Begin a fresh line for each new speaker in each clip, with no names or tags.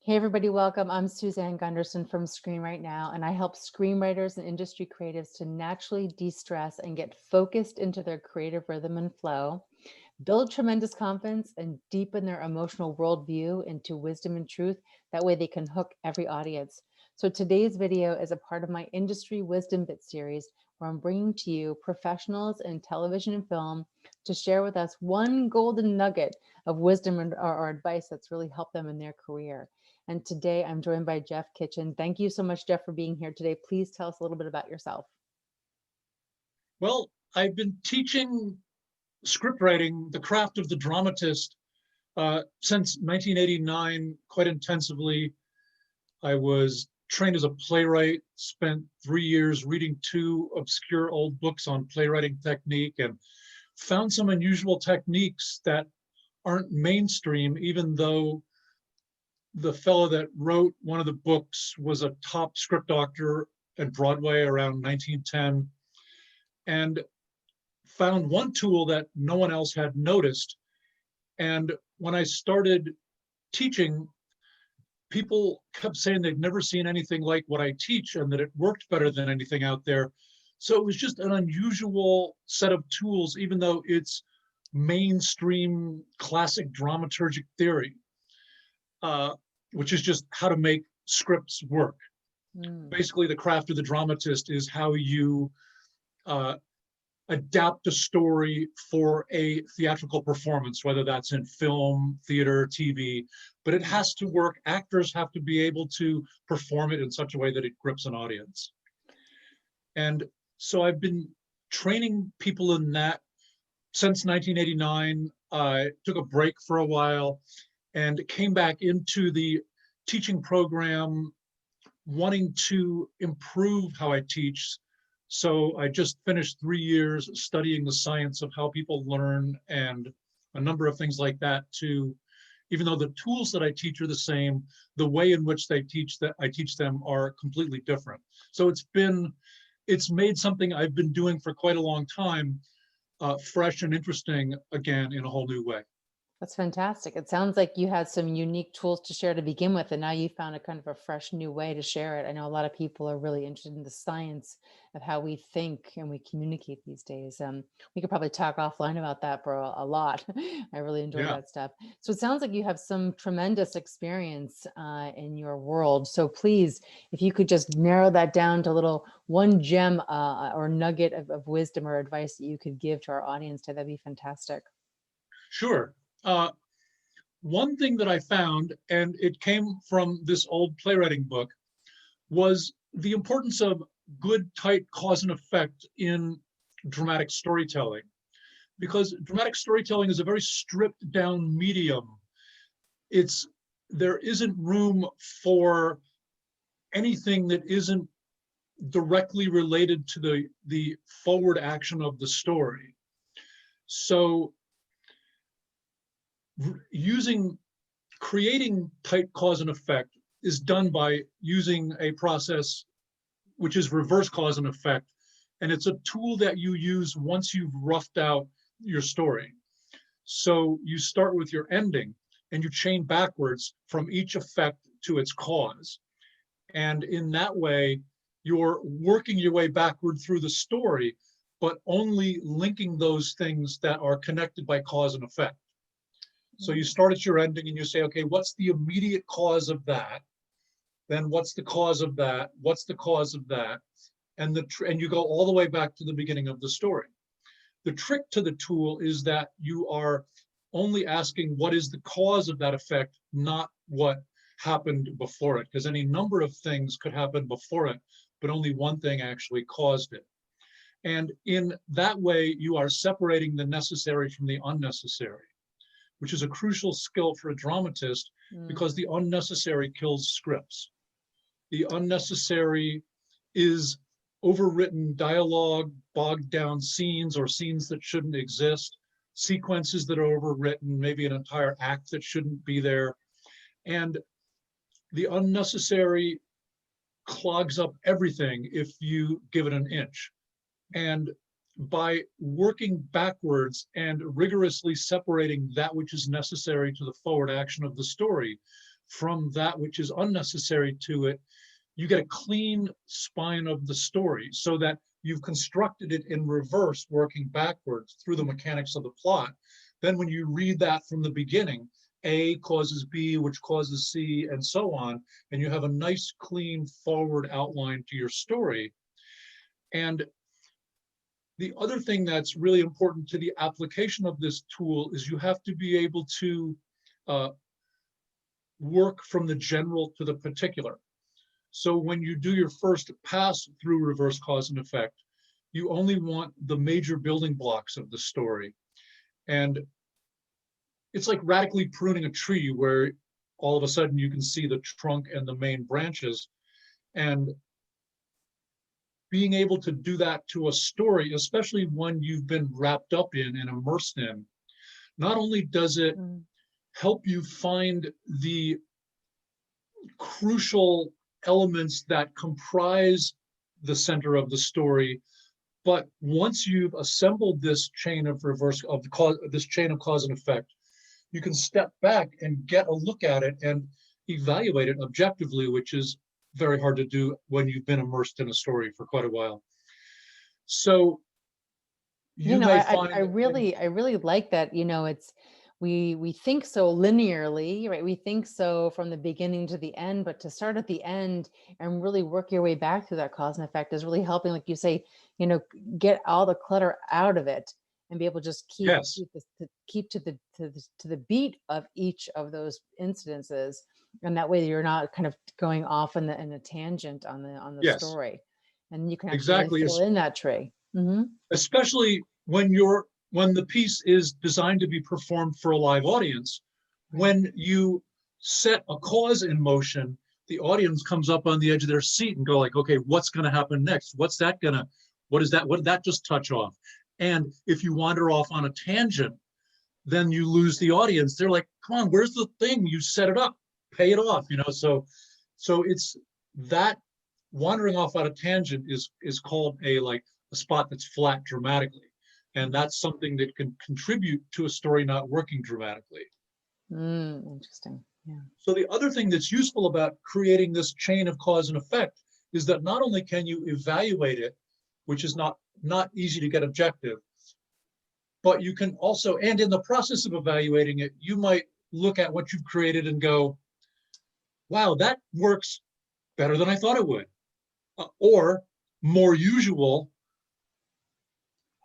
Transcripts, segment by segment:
Hey everybody, welcome. I'm Suzanne Gundersen from Screenwritenow, and I help screenwriters and industry creatives to naturally de-stress and get focused into their creative rhythm and flow, build tremendous confidence, and deepen their emotional worldview into wisdom and truth. That way they can hook every audience. So today's video is a part of my Industry Wisdom Bit series, where I'm bringing to you professionals in television and film to share with us one golden nugget of wisdom or advice that's really helped them in their career. And today I'm joined by Jeff Kitchen. Thank you so much, Jeff, for being here today. Please tell us a little bit about yourself.
Well, I've been teaching script writing, the craft of the dramatist, since 1989, quite intensively. I was trained as a playwright, spent 3 years reading two obscure old books on playwriting technique, and found some unusual techniques that aren't mainstream, even though the fellow that wrote one of the books was a top script doctor at Broadway around 1910, and found one tool that no one else had noticed. And when I started teaching, people kept saying they'd never seen anything like what I teach and that it worked better than anything out there. So it was just an unusual set of tools, even though it's mainstream classic dramaturgic theory, which is just how to make scripts work. Basically, the craft of the dramatist is how you adapt a story for a theatrical performance, whether that's in film, theater, TV, but it has to work. Actors have to be able to perform it in such a way that it grips an audience. And so I've been training people in that since 1989. I took a break for a while and came back into the teaching program, wanting to improve how I teach. So I just finished 3 years studying the science of how people learn and a number of things like that too. Even though the tools that I teach are the same, the way in which I teach them are completely different. So it's made something I've been doing for quite a long time fresh and interesting again in a whole new way.
That's fantastic. It sounds like you had some unique tools to share to begin with, and now you found a kind of a fresh new way to share it. I know a lot of people are really interested in the science of how we think and we communicate these days. We could probably talk offline about that for a lot. I really enjoy
Yeah.
that stuff. So it sounds like you have some tremendous experience in your world. So please, if you could just narrow that down to little one gem or nugget of wisdom or advice that you could give to our audience today, that'd be fantastic.
Sure. One thing that I found, and it came from this old playwriting book, was the importance of good, tight cause and effect in dramatic storytelling. Because dramatic storytelling is a very stripped down medium. There isn't room for anything that isn't directly related to the forward action of the story. So creating tight cause and effect is done by using a process which is reverse cause and effect. And it's a tool that you use once you've roughed out your story. So you start with your ending and you chain backwards from each effect to its cause. And in that way, you're working your way backward through the story, but only linking those things that are connected by cause and effect. So you start at your ending and you say, okay, what's the immediate cause of that? Then what's the cause of that? What's the cause of that? And you go all the way back to the beginning of the story. The trick to the tool is that you are only asking what is the cause of that effect, not what happened before it, because any number of things could happen before it, but only one thing actually caused it. And in that way, you are separating the necessary from the unnecessary, which is a crucial skill for a dramatist because the unnecessary kills scripts. The unnecessary is overwritten dialogue, bogged down scenes or scenes that shouldn't exist, sequences that are overwritten, maybe an entire act that shouldn't be there. And the unnecessary clogs up everything if you give it an inch. And by working backwards and rigorously separating that which is necessary to the forward action of the story, from that which is unnecessary to it, you get a clean spine of the story so that you've constructed it in reverse, working backwards through the mechanics of the plot. Then when you read that from the beginning, A causes B, which causes C, and so on, and you have a nice, clean, forward outline to your story. And the other thing that's really important to the application of this tool is you have to be able to work from the general to the particular. So when you do your first pass through reverse cause and effect, you only want the major building blocks of the story. And it's like radically pruning a tree where all of a sudden you can see the trunk and the main branches. And being able to do that to a story, especially one you've been wrapped up in and immersed in, not only does it help you find the crucial elements that comprise the center of the story, but once you've assembled this chain of this chain of cause and effect, you can step back and get a look at it and evaluate it objectively, which is very hard to do when you've been immersed in a story for quite a while. So
you know, I really like that. You know, it's we think so linearly, right? We think so from the beginning to the end, but to start at the end and really work your way back through that cause and effect is really helping, like you say, you know, get all the clutter out of it and be able to just
yes,
keep to the beat of each of those incidences, and that way you're not kind of going off in a tangent on the
yes,
story, and you can actually really
exactly.
fill in that tree.
Especially when the piece is designed to be performed for a live audience.
Right.
When you set a cause in motion, the audience comes up on the edge of their seat and go like, okay, what's going to happen next? What did that just touch off? And if you wander off on a tangent, then you lose the audience. They're like, come on, where's the thing? You set it up, pay it off, you know? So it's that wandering off on a tangent is called a spot that's flat dramatically. And that's something that can contribute to a story not working dramatically.
Interesting. Yeah.
So the other thing that's useful about creating this chain of cause and effect is that not only can you evaluate it, which is not easy to get objective, but you can also, and in the process of evaluating it, you might look at what you've created and go, wow, that works better than I thought it would. Or more usual,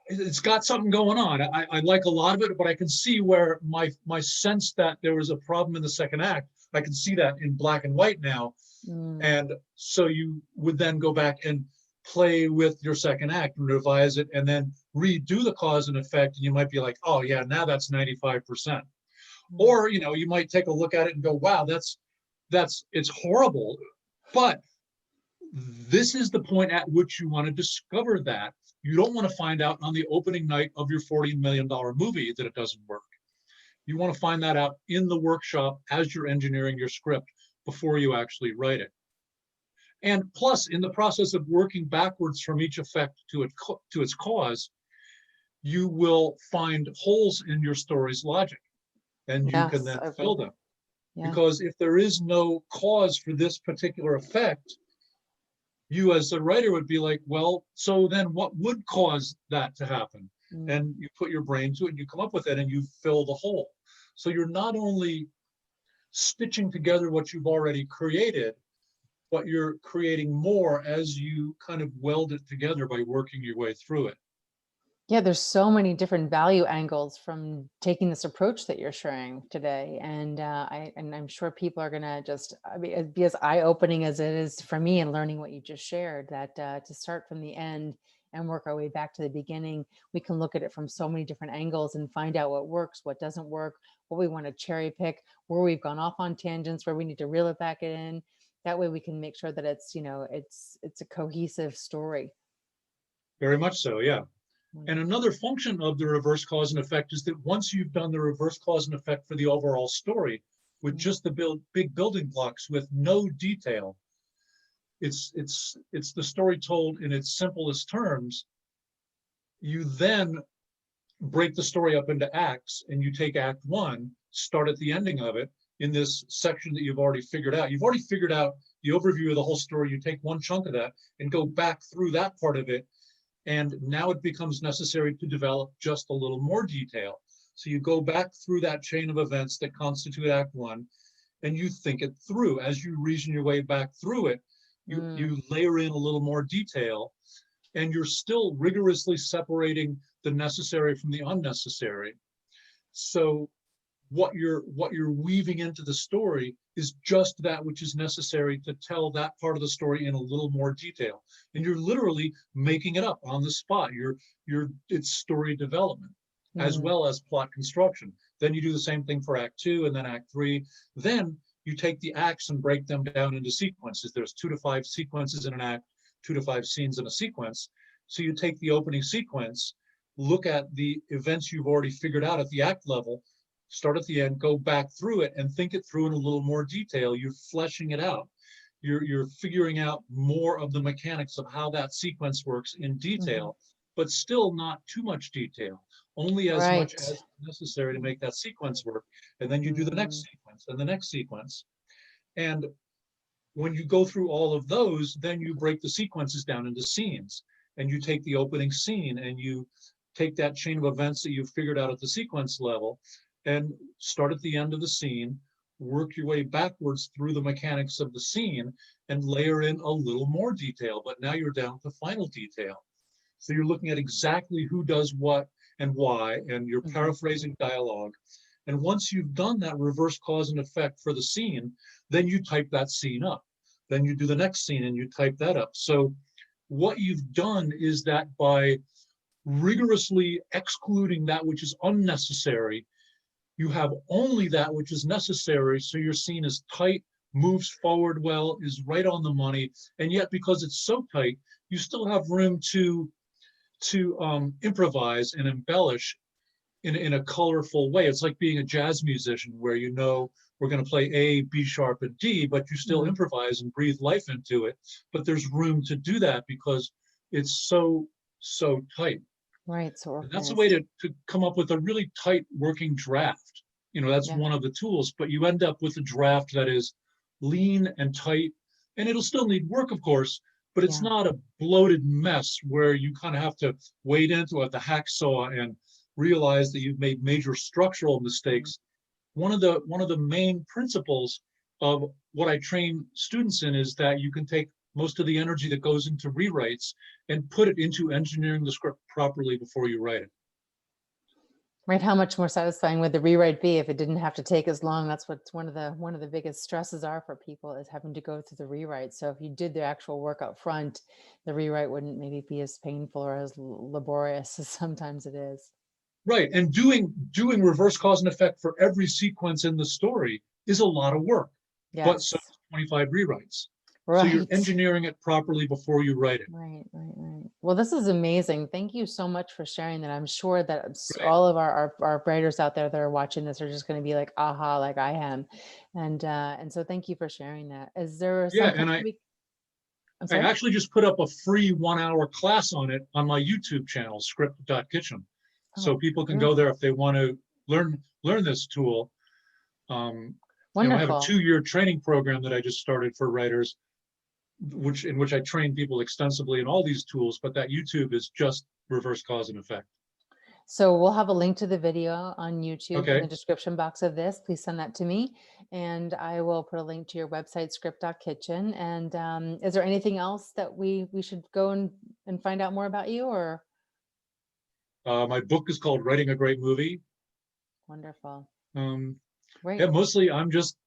it's got something going on. I like a lot of it, but I can see where my sense that there was a problem in the second act, I can see that in black and white now. And so you would then go back and play with your second act and revise it and then redo the cause and effect. And you might be like, oh yeah, now that's 95%. Or, you know, you might take a look at it and go, wow, it's horrible. But this is the point at which you want to discover that. You don't want to find out on the opening night of your $40 million movie that it doesn't work. You want to find that out in the workshop as you're engineering your script before you actually write it. And plus, in the process of working backwards from each effect to its cause, you will find holes in your story's logic, and you can then fill them. Yeah. Because if there is no cause for this particular effect, you as a writer would be like, well, so then what would cause that to happen? And you put your brain to it and you come up with it and you fill the hole. So you're not only stitching together what you've already created, but you're creating more as you kind of weld it together by working your way through it.
Yeah, there's so many different value angles from taking this approach that you're sharing today, and I'm sure people are gonna just be as eye-opening as it is for me in learning what you just shared. That to start from the end and work our way back to the beginning, we can look at it from so many different angles and find out what works, what doesn't work, what we want to cherry pick, where we've gone off on tangents, where we need to reel it back in. That way, we can make sure that it's it's a cohesive story.
Very much so, yeah. And another function of the reverse cause and effect is that once you've done the reverse cause and effect for the overall story with just the big building blocks with no detail, it's the story told in its simplest terms. You then break the story up into acts and you take act one, start at the ending of it. in this section that you've already figured out. You've already figured out the overview of the whole story. You take one chunk of that and go back through that part of it. And now it becomes necessary to develop just a little more detail. So you go back through that chain of events that constitute Act One, and you think it through. As you reason your way back through it, you layer in a little more detail, and you're still rigorously separating the necessary from the unnecessary. So what you're weaving into the story is just that which is necessary to tell that part of the story in a little more detail. And you're literally making it up on the spot. It's story development as well as plot construction. Then you do the same thing for Act Two and then Act Three. Then you take the acts and break them down into sequences. There's 2 to 5 sequences in an act, 2 to 5 scenes in a sequence. So you take the opening sequence, look at the events you've already figured out at the act level, start at the end, go back through it and think it through in a little more detail. You're fleshing it out. You're figuring out more of the mechanics of how that sequence works in detail, but still not too much detail, only as much as necessary to make that sequence work. And then you do the next sequence and the next sequence. And when you go through all of those, then you break the sequences down into scenes. And you take the opening scene and you take that chain of events that you've figured out at the sequence level and start at the end of the scene, work your way backwards through the mechanics of the scene and layer in a little more detail. But now you're down to final detail. So you're looking at exactly who does what and why, and you're paraphrasing dialogue. And once you've done that reverse cause and effect for the scene, then you type that scene up. Then you do the next scene and you type that up. So what you've done is that by rigorously excluding that which is unnecessary, you have only that which is necessary. So your scene is tight, moves forward well, is right on the money. And yet, because it's so tight, you still have room to improvise and embellish in a colorful way. It's like being a jazz musician where you know we're going to play A, B sharp, and D, but you still improvise and breathe life into it. But there's room to do that because it's so tight.
Right. So
and that's a way to come up with a really tight working draft. You know, that's one of the tools, but you end up with a draft that is lean and tight, and it'll still need work, of course, but it's not a bloated mess where you kind of have to wade into it, the hacksaw, and realize that you've made major structural mistakes. One of the main principles of what I train students in is that you can take most of the energy that goes into rewrites and put it into engineering the script properly before you write it.
Right. How much more satisfying would the rewrite be if it didn't have to take as long? That's what one of the biggest stresses are for people, is having to go through the rewrite. So if you did the actual work up front, the rewrite wouldn't maybe be as painful or as laborious as sometimes it is.
Right. And doing reverse cause and effect for every sequence in the story is a lot of work.
Yes.
But so 25 rewrites.
Right.
So you're engineering it properly before you write it.
Right. Well, this is amazing. Thank you so much for sharing that. I'm sure that all of our writers out there that are watching this are just going to be like, aha, like I am. And so thank you for sharing that. Is there something
I actually just put up a free 1-hour class on it on my YouTube channel, script.kitchen. So people can go there if they want to learn this tool. I have a 2-year training program that I just started for writers, in which I train people extensively in all these tools, but that YouTube is just reverse cause and effect.
So we'll have a link to the video on YouTube in the description box of this. Please send that to me, and I will put a link to your website, script.kitchen. And is there anything else that we should go and find out more about you, or?
My book is called Writing a Great Movie.
Wonderful.
Great. Yeah, mostly I'm just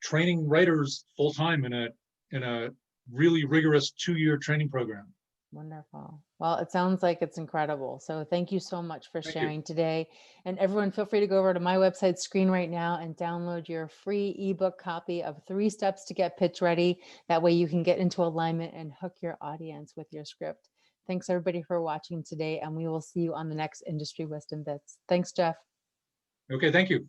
training writers full time in a really rigorous 2-year training program.
Wonderful. Well, it sounds like it's incredible. So thank you so much for sharing today. And everyone, feel free to go over to my website, Screenwritenow, and download your free ebook copy of 3 Steps to Get Pitch Ready. That way you can get into alignment and hook your audience with your script. Thanks everybody for watching today, and we will see you on the next Industry Wisdom Bits. Thanks, Jeff.
Okay, thank you.